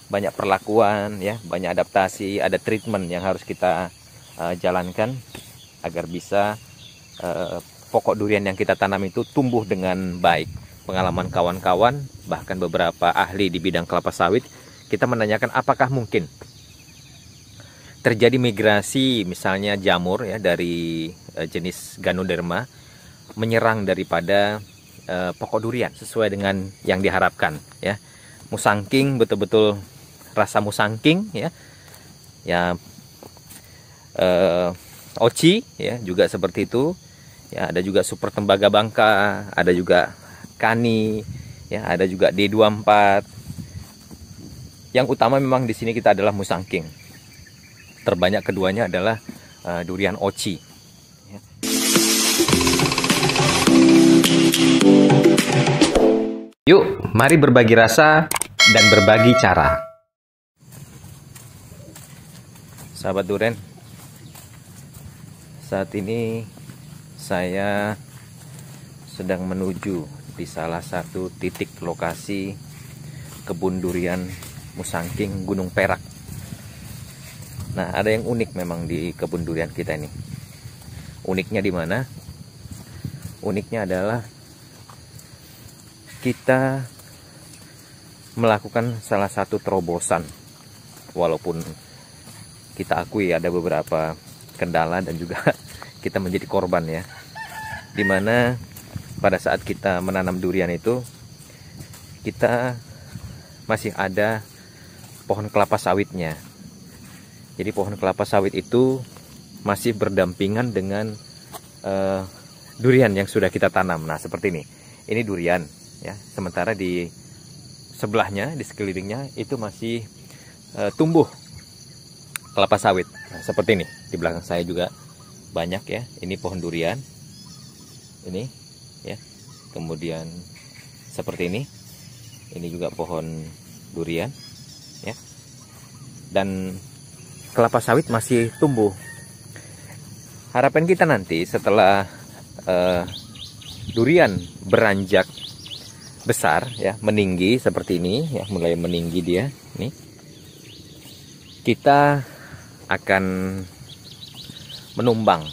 banyak perlakuan ya, banyak adaptasi, ada treatment yang harus kita jalankan agar bisa pokok durian yang kita tanam itu tumbuh dengan baik. Pengalaman kawan-kawan, bahkan beberapa ahli di bidang kelapa sawit, kita menanyakan apakah mungkin terjadi migrasi misalnya jamur ya dari jenis Ganoderma menyerang daripada pokok durian sesuai dengan yang diharapkan ya. Musangking, betul-betul rasa musangking ya. Ya oci ya juga seperti itu. Ya, ada juga super tembaga bangka, ada juga kani, ya, ada juga D24. Yang utama memang di sini kita adalah musangking. Terbanyak keduanya adalah durian oci. Ya. Yuk, mari berbagi rasa dan berbagi cara. Sahabat durian, saat ini saya sedang menuju di salah satu titik lokasi kebun durian musangking Gunung Perak. Nah, ada yang unik memang di kebun durian kita ini. Uniknya di mana? Uniknya adalah kita melakukan salah satu terobosan. Walaupun kita akui ada beberapa kendala dan juga kita menjadi korban ya. Dimana pada saat kita menanam durian itu kita masih ada pohon kelapa sawitnya. Jadi pohon kelapa sawit itu masih berdampingan dengan durian yang sudah kita tanam. Nah, seperti ini. Ini durian ya. Sementara di sebelahnya, di sekelilingnya itu masih tumbuh kelapa sawit. Nah, seperti ini. Di belakang saya juga banyak ya. Ini pohon durian. Ini ya. Kemudian seperti ini. Ini juga pohon durian ya. Dan kelapa sawit masih tumbuh. Harapan kita nanti setelah durian beranjak besar ya, meninggi seperti ini ya, mulai meninggi dia nih. Kita akan menumbang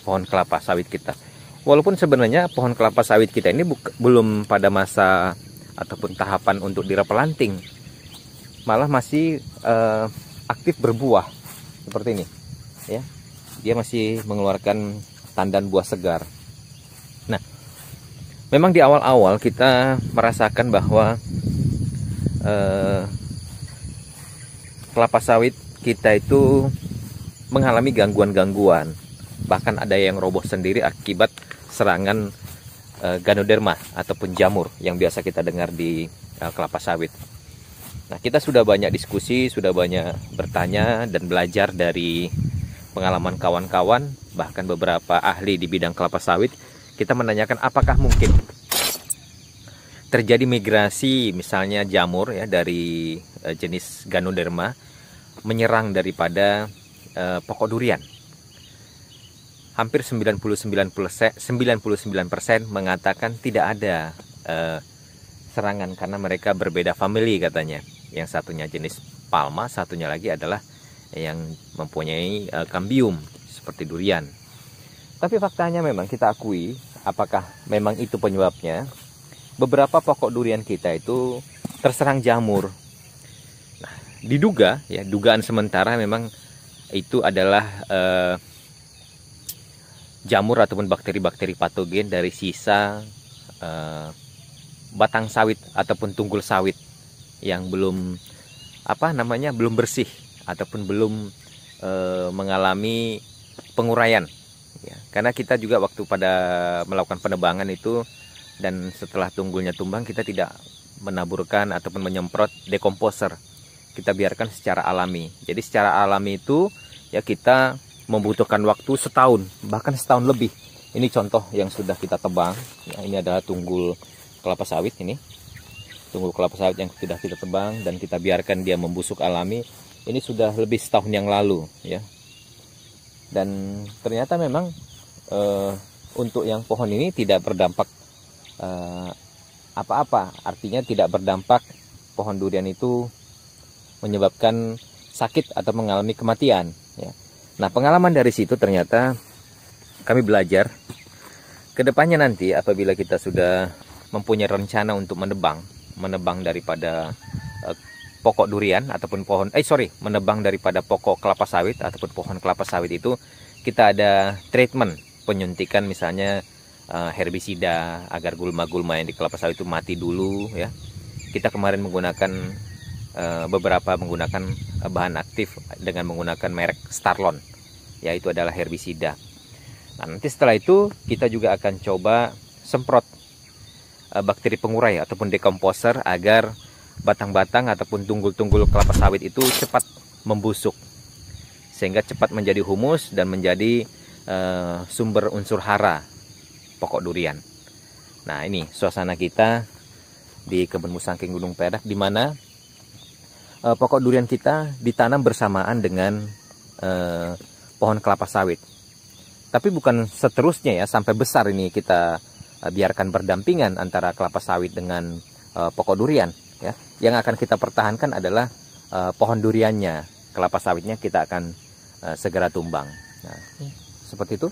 pohon kelapa sawit kita. Walaupun sebenarnya pohon kelapa sawit kita ini belum pada masa ataupun tahapan untuk direplanting, malah masih aktif berbuah seperti ini ya. Dia masih mengeluarkan tandan buah segar. Nah, memang di awal-awal kita merasakan bahwa kelapa sawit kita itu mengalami gangguan-gangguan. Bahkan ada yang roboh sendiri akibat serangan Ganoderma ataupun jamur yang biasa kita dengar di kelapa sawit. Nah, kita sudah banyak diskusi, sudah banyak bertanya dan belajar dari pengalaman kawan-kawan, bahkan beberapa ahli di bidang kelapa sawit. Kita menanyakan apakah mungkin terjadi migrasi misalnya jamur ya dari jenis Ganoderma menyerang daripada pokok durian. Hampir 99% mengatakan tidak ada serangan karena mereka berbeda famili katanya. Yang satunya jenis palma, satunya lagi adalah yang mempunyai kambium seperti durian. Tapi faktanya memang kita akui, apakah memang itu penyebabnya? Beberapa pokok durian kita itu terserang jamur. Nah, diduga ya, dugaan sementara memang itu adalah jamur ataupun bakteri-bakteri patogen dari sisa batang sawit ataupun tunggul sawit yang belum belum bersih ataupun belum mengalami penguraian ya. Karena kita juga waktu pada melakukan penebangan itu dan setelah tunggulnya tumbang, kita tidak menaburkan ataupun menyemprot dekomposer. Kita biarkan secara alami. Jadi secara alami itu ya kita membutuhkan waktu setahun, bahkan setahun lebih. Ini contoh yang sudah kita tebang ya. Ini adalah tunggul kelapa sawit ini. Tunggul kelapa sawit yang sudah kita tebang dan kita biarkan dia membusuk alami. Ini sudah lebih setahun yang lalu ya. Dan ternyata memang untuk yang pohon ini tidak berdampak apa-apa. Artinya tidak berdampak pohon durian itu menyebabkan sakit atau mengalami kematian ya. Nah, pengalaman dari situ ternyata kami belajar kedepannya nanti apabila kita sudah mempunyai rencana untuk menebang daripada pokok durian ataupun menebang daripada pokok kelapa sawit ataupun pohon kelapa sawit itu, kita ada treatment penyuntikan, misalnya herbisida agar gulma-gulma yang di kelapa sawit itu mati dulu ya. Kita kemarin menggunakan beberapa menggunakan bahan aktif dengan menggunakan merek Starlon, yaitu adalah herbisida. Nah, nanti setelah itu kita juga akan coba semprot bakteri pengurai ataupun dekomposer agar batang-batang ataupun tunggul-tunggul kelapa sawit itu cepat membusuk, sehingga cepat menjadi humus dan menjadi sumber unsur hara pokok durian. Nah, ini suasana kita di kebun Musangking Gunung Perak, di mana pokok durian kita ditanam bersamaan dengan pohon kelapa sawit. Tapi bukan seterusnya ya, sampai besar ini kita biarkan berdampingan antara kelapa sawit dengan pokok durian ya. Yang akan kita pertahankan adalah pohon duriannya. Kelapa sawitnya kita akan segera tumbang. Nah, seperti itu.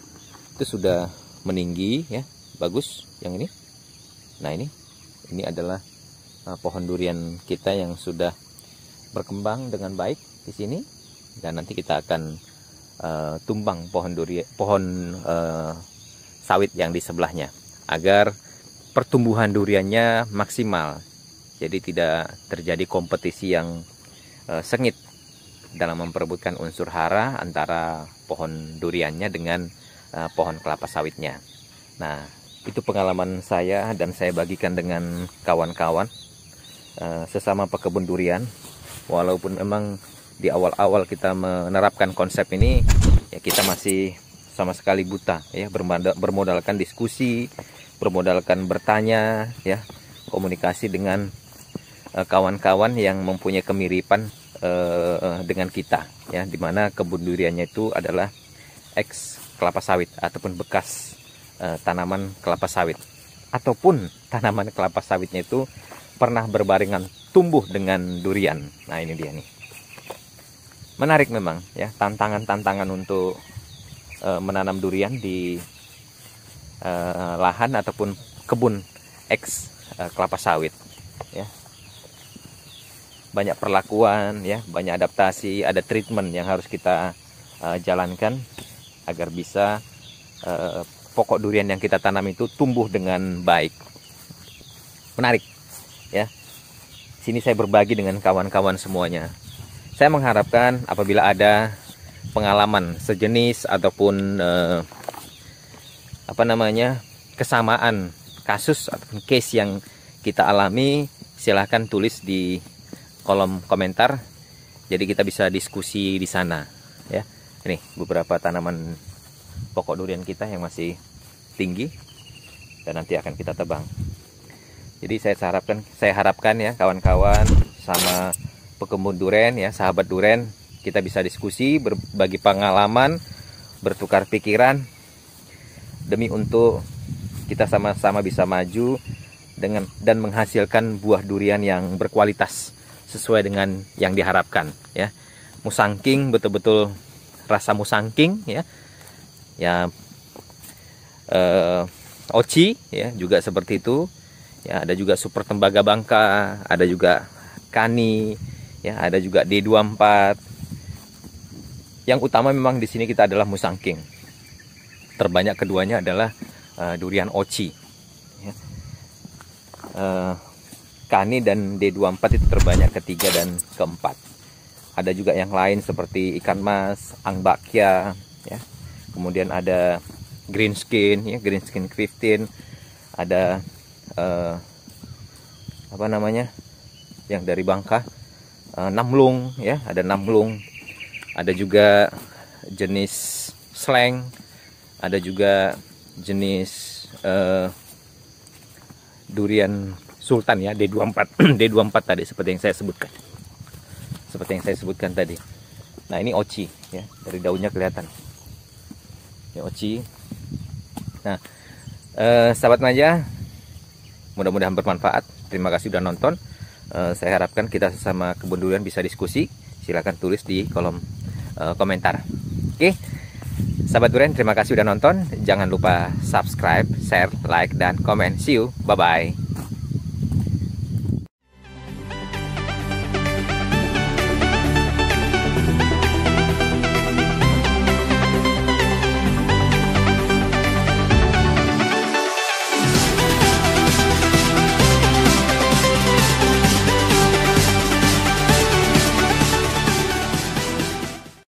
Itu sudah meninggi ya, bagus yang ini. Nah, ini adalah pohon durian kita yang sudah berkembang dengan baik di sini, dan nanti kita akan tumbang pohon sawit yang di sebelahnya agar pertumbuhan duriannya maksimal. Jadi tidak terjadi kompetisi yang sengit dalam memperebutkan unsur hara antara pohon duriannya dengan pohon kelapa sawitnya. Nah, itu pengalaman saya dan saya bagikan dengan kawan-kawan sesama pekebun durian. Walaupun memang di awal-awal kita menerapkan konsep ini, ya kita masih sama sekali buta ya, bermodalkan diskusi, bermodalkan bertanya ya, komunikasi dengan kawan-kawan yang mempunyai kemiripan dengan kita ya, dimana kebun duriannya itu adalah ex kelapa sawit ataupun bekas tanaman kelapa sawit, ataupun tanaman kelapa sawitnya itu pernah berbarengan tumbuh dengan durian. Nah, ini dia nih, menarik memang ya, tantangan untuk menanam durian di lahan ataupun kebun ex kelapa sawit ya. Banyak perlakuan ya, banyak adaptasi, ada treatment yang harus kita jalankan agar bisa pokok durian yang kita tanam itu tumbuh dengan baik. Menarik ya. Sini saya berbagi dengan kawan-kawan semuanya. Saya mengharapkan apabila ada pengalaman sejenis ataupun kesamaan kasus ataupun case yang kita alami, silahkan tulis di kolom komentar. Jadi kita bisa diskusi di sana ya. Ini beberapa tanaman pokok durian kita yang masih tinggi dan nanti akan kita tebang. Jadi saya harapkan ya kawan-kawan sama pekebun durian ya, sahabat durian, kita bisa diskusi, berbagi pengalaman, bertukar pikiran demi untuk kita sama-sama bisa maju dan menghasilkan buah durian yang berkualitas sesuai dengan yang diharapkan ya. Musangking betul-betul rasa musangking ya. Ya, Oci ya juga seperti itu. Ya, ada juga super tembaga bangka, ada juga kani, ya, ada juga D24. Yang utama memang di sini kita adalah musangking. Terbanyak keduanya adalah durian Oci. Ya. Kani dan D24 itu terbanyak ketiga dan keempat. Ada juga yang lain seperti ikan mas, angbakya, ya. Kemudian ada green skin, ya, green skin 15, ada yang dari Bangka, namlung, ya, ada namlung, ada juga jenis slang, ada juga jenis durian sultan ya, D24 D24 tadi seperti yang saya sebutkan tadi. Nah, ini Oci ya, dari daunnya kelihatan. Ini Oci. Nah, sahabat Maja, mudah-mudahan bermanfaat. Terima kasih sudah nonton. Saya harapkan kita sesama kebun durian bisa diskusi. Silahkan tulis di kolom komentar. Oke, sahabat durian, terima kasih udah nonton. Jangan lupa subscribe, share, like, dan komen. See you, bye-bye.